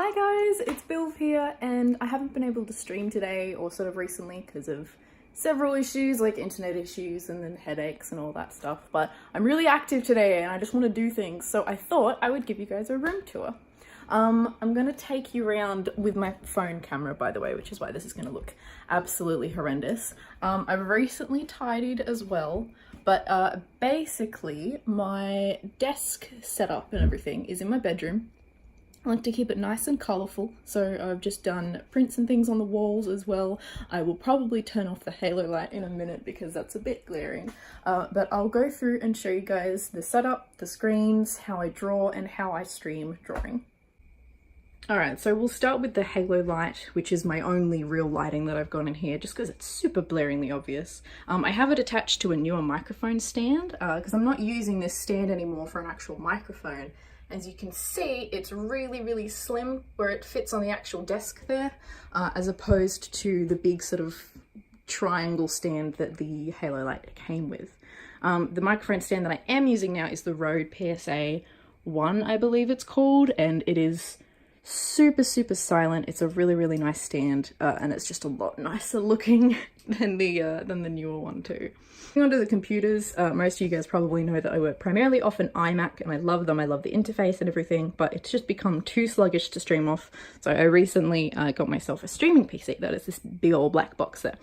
Hi guys, it's Bilv here, and I haven't been able to stream today or sort of recently because of several issues like internet issues and then headaches and all that stuff, but I'm really active today and I just want to do things, so I thought I would give you guys a room tour. I'm gonna take you around with my phone camera, by the way, which is why this is gonna look absolutely horrendous. I've recently tidied as well, but basically my desk setup and everything is in my bedroom. I like to keep it nice and colourful, so I've just done prints and things on the walls as well. I will probably turn off the halo light in a minute because that's a bit glaring, but I'll go through and show you guys the setup, the screens, how I draw, and how I stream drawing. Alright, so we'll start with the halo light, which is my only real lighting that I've got in here, just because it's super blaringly obvious. I have it attached to a newer microphone stand, because I'm not using this stand anymore for an actual microphone. As you can see, it's really slim where it fits on the actual desk there, as opposed to the big sort of triangle stand that the halo light came with. The microphone stand that I am using now is the Rode PSA 1, I believe it's called, and it is super silent. It's a really nice stand, and it's just a lot nicer looking than the newer one too. Moving on to the computers, most of you guys probably know that I work primarily off an iMac, and I love them. I love the interface and everything, but it's just become too sluggish to stream off. So I recently got myself a streaming PC that is this big old black box there.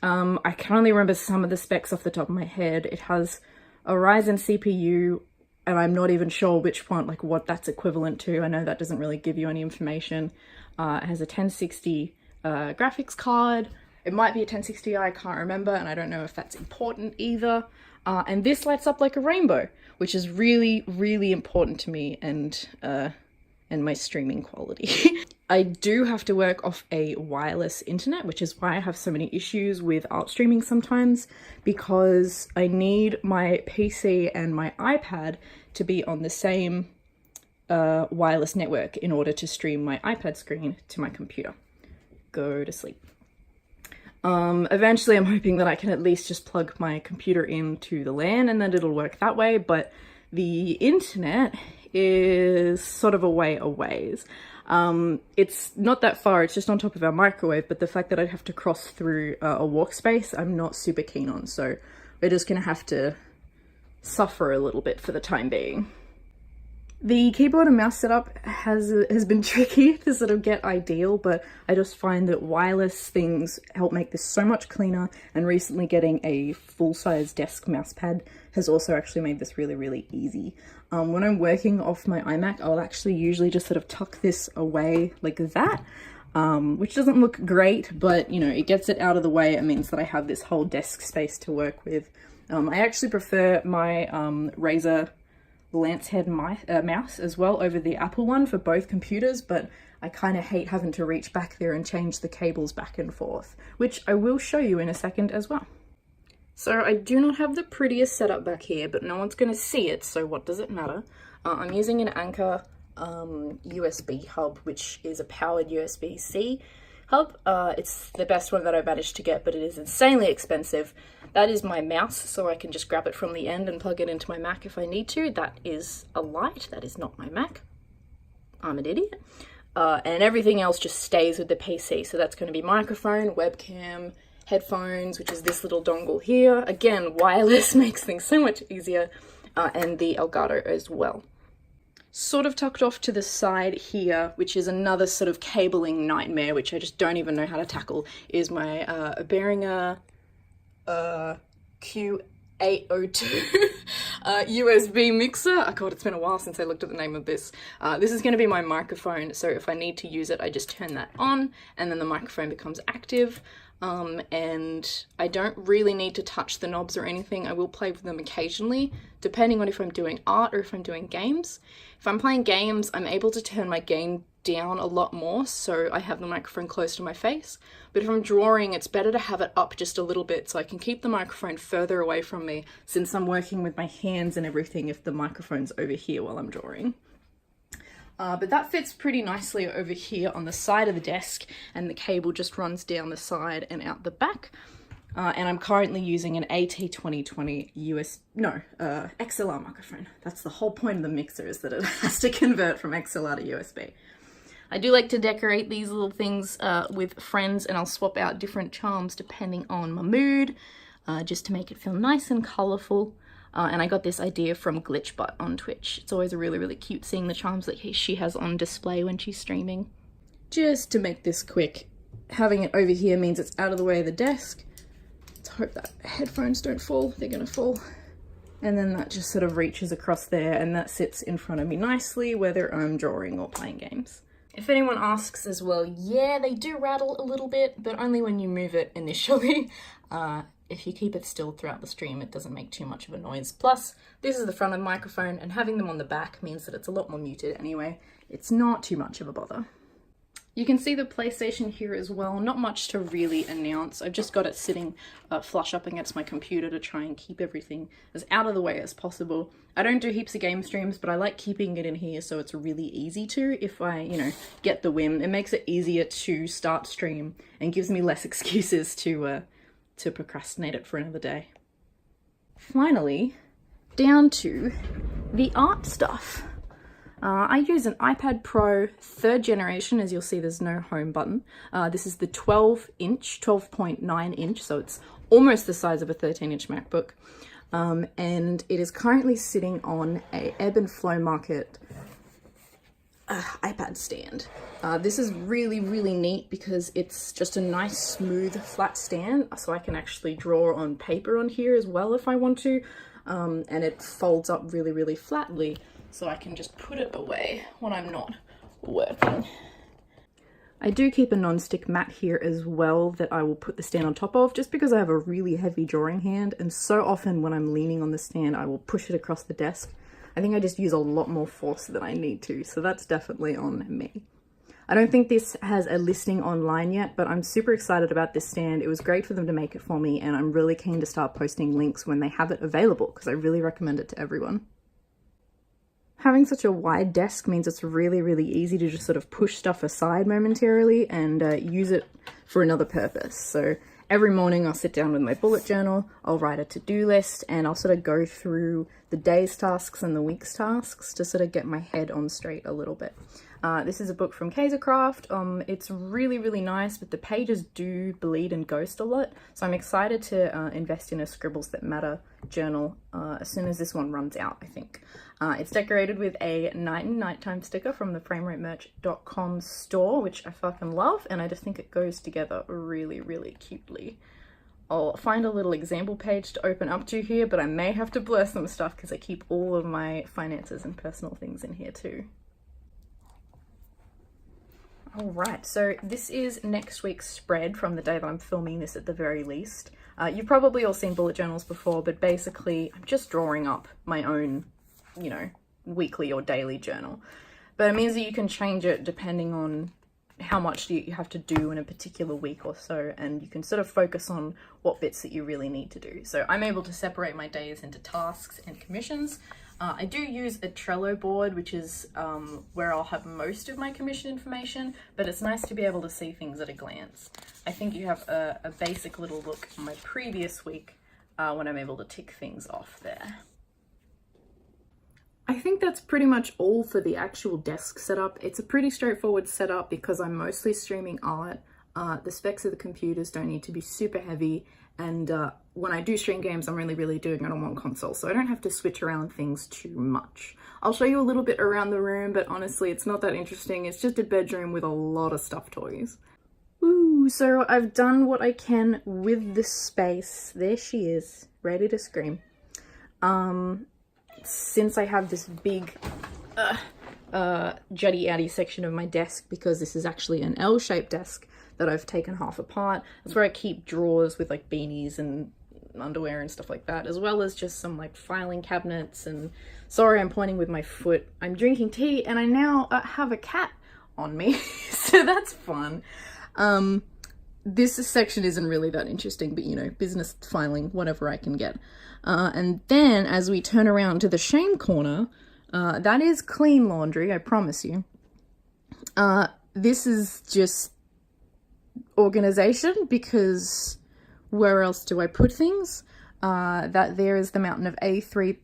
I can only remember some of the specs off the top of my head. It has a Ryzen CPU, and I'm not even sure which one, like what that's equivalent to. I know that doesn't really give you any information. It has a 1060 graphics card. It might be a 1060i, I can't remember, and I don't know if that's important either. And this lights up like a rainbow, which is really important to me and my streaming quality. I do have to work off a wireless internet, which is why I have so many issues with art streaming sometimes, because I need my PC and my iPad to be on the same wireless network in order to stream my iPad screen to my computer. Go to sleep. Eventually I'm hoping that I can at least just plug my computer into the LAN and then it'll work that way, but the internet is sort of a way away. It's not that far, it's just on top of our microwave, but the fact that I'd have to cross through a walkspace, I'm not super keen on, so we're just gonna have to suffer a little bit for the time being. The keyboard and mouse setup has been tricky to sort of get ideal, but I just find that wireless things help make this so much cleaner, and recently getting a full-size desk mouse pad has also actually made this really easy. When I'm working off my iMac, I'll actually usually just sort of tuck this away like that, which doesn't look great, but you know, it gets it out of the way. It means that I have this whole desk space to work with. I actually prefer my Razer Lancehead mouse as well over the Apple one for both computers, but I kind of hate having to reach back there and change the cables back and forth, which I will show you in a second as well. So I do not have the prettiest setup back here, but no one's going to see it, so what does it matter? I'm using an Anker USB hub, which is a powered USB-C hub. It's the best one that I managed to get, but it is insanely expensive. That is my mouse, so I can just grab it from the end and plug it into my Mac if I need to. That is a light, that is not my Mac. I'm an idiot. And everything else just stays with the PC. So that's going to be microphone, webcam, headphones, which is this little dongle here. Again, wireless makes things so much easier, and the Elgato as well. Sort of tucked off to the side here, which is another sort of cabling nightmare, which I just don't even know how to tackle, is my Behringer Q802 USB mixer. Oh god, it's been a while since I looked at the name of this. This is going to be my microphone, so if I need to use it, I just turn that on, and then the microphone becomes active. And I don't really need to touch the knobs or anything. I will play with them occasionally, depending on if I'm doing art or if I'm doing games. If I'm playing games, I'm able to turn my gain down a lot more, so I have the microphone close to my face. But if I'm drawing, it's better to have it up just a little bit so I can keep the microphone further away from me, since I'm working with my hands and everything if the microphone's over here while I'm drawing. But that fits pretty nicely over here on the side of the desk, and the cable just runs down the side and out the back. And I'm currently using an AT2020 XLR microphone. That's the whole point of the mixer, is that it has to convert from XLR to USB. I do like to decorate these little things with friends, and I'll swap out different charms depending on my mood, just to make it feel nice and colourful. And I got this idea from Glitchbot on Twitch. It's always really, really cute seeing the charms that she has on display when she's streaming. Just to make this quick, having it over here means it's out of the way of the desk. Let's hope that headphones don't fall. They're gonna fall. And then that just sort of reaches across there, and that sits in front of me nicely, whether I'm drawing or playing games. If anyone asks as well, yeah, they do rattle a little bit, but only when you move it initially. If you keep it still throughout the stream, it doesn't make too much of a noise. Plus, this is the front of the microphone, and having them on the back means that it's a lot more muted anyway. It's not too much of a bother. You can see the PlayStation here as well. Not much to really announce. I've just got it sitting flush up against my computer to try and keep everything as out of the way as possible. I don't do heaps of game streams, but I like keeping it in here so it's really easy to if I, you know, get the whim. It makes it easier to start stream and gives me less excuses to procrastinate it for another day. Finally, down to the art stuff. I use an iPad Pro 3rd generation. As you'll see, there's no home button. This is the 12.9 inch, so it's almost the size of a 13-inch MacBook. And it is currently sitting on a Ebb and Flow Market iPad stand. This is really, really neat because it's just a nice, smooth, flat stand, so I can actually draw on paper on here as well if I want to. And it folds up really, really flatly, so I can just put it away when I'm not working. I do keep a non-stick mat here as well that I will put the stand on top of, just because I have a really heavy drawing hand, and so often when I'm leaning on the stand I will push it across the desk. I think I just use a lot more force than I need to, so that's definitely on me. I don't think this has a listing online yet, but I'm super excited about this stand. It was great for them to make it for me, and I'm really keen to start posting links when they have it available, because I really recommend it to everyone. Having such a wide desk means it's really, really easy to just sort of push stuff aside momentarily and use it for another purpose. So every morning I'll sit down with my bullet journal, I'll write a to-do list, and I'll sort of go through the day's tasks and the week's tasks to sort of get my head on straight a little bit. This is a book from Kaisercraft. It's really, really nice, but the pages do bleed and ghost a lot. So I'm excited to invest in a Scribbles That Matter journal as soon as this one runs out, I think. It's decorated with a night and nighttime sticker from the FrameRateMerch.com store, which I fucking love, and I just think it goes together really, really cutely. I'll find a little example page to open up to here, but I may have to blur some stuff because I keep all of my finances and personal things in here too. Alright, so this is next week's spread from the day that I'm filming this at the very least. You've probably all seen bullet journals before, but basically I'm just drawing up my own, you know, weekly or daily journal. But it means that you can change it depending on how much you have to do in a particular week or so, and you can sort of focus on what bits that you really need to do. So I'm able to separate my days into tasks and commissions. I do use a Trello board, which is where I'll have most of my commission information, but it's nice to be able to see things at a glance. I think you have a basic little look on my previous week when I'm able to tick things off there. I think that's pretty much all for the actual desk setup. It's a pretty straightforward setup because I'm mostly streaming art. The specs of the computers don't need to be super heavy, and when I do stream games, I'm really doing it on one console, so I don't have to switch around things too much. I'll show you a little bit around the room, but honestly, it's not that interesting. It's just a bedroom with a lot of stuffed toys. Ooh, so I've done what I can with the space. There she is, ready to scream. Since I have this big jutty-outy section of my desk, because this is actually an L-shaped desk that I've taken half apart, that's where I keep drawers with like beanies and underwear and stuff like that, as well as just some like filing cabinets. And sorry, I'm pointing with my foot. I'm drinking tea and I now have a cat on me, so that's fun. This section isn't really that interesting, but you know, business filing, whatever I can get. And then as we turn around to the shame corner, that is clean laundry, I promise you. This is just organization, because where else do I put things? That there is the mountain of A3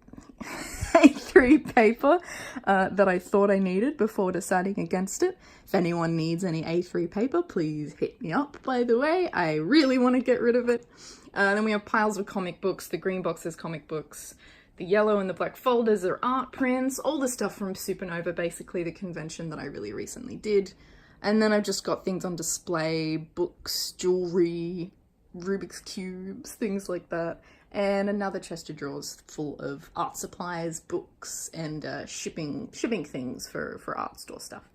A3 paper that I thought I needed before deciding against it. If anyone needs any A3 paper, please hit me up, by the way. I really want to get rid of it. Then we have piles of comic books. The green box is comic books. The yellow and the black folders are art prints. All the stuff from Supernova, basically the convention that I really recently did. And then I've just got things on display, books, jewelry, Rubik's Cubes, things like that. And another chest of drawers full of art supplies, books, and shipping things for art store stuff.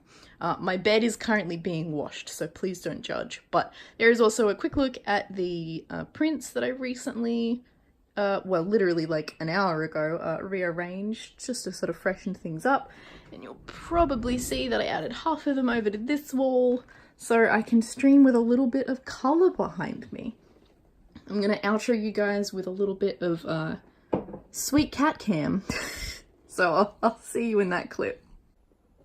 My bed is currently being washed, so please don't judge. But there is also a quick look at the prints that I recently, well, literally like an hour ago, rearranged just to sort of freshen things up. And you'll probably see that I added half of them over to this wall, so I can stream with a little bit of colour behind me. I'm gonna outro you guys with a little bit of sweet cat cam. So I'll see you in that clip.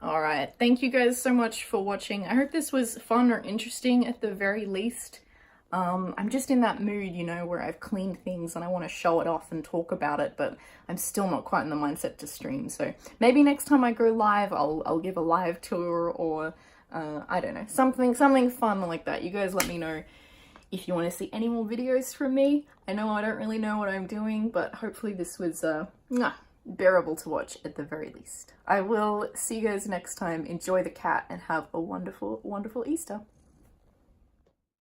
Alright, thank you guys so much for watching. I hope this was fun or interesting at the very least. I'm just in that mood, you know, where I've cleaned things and I want to show it off and talk about it, but I'm still not quite in the mindset to stream. So maybe next time I go live, I'll give a live tour, or I don't know, something fun like that. You guys let me know if you want to see any more videos from me. I know I don't really know what I'm doing, but hopefully this was bearable to watch at the very least. I will see you guys next time. Enjoy the cat and have a wonderful, wonderful Easter.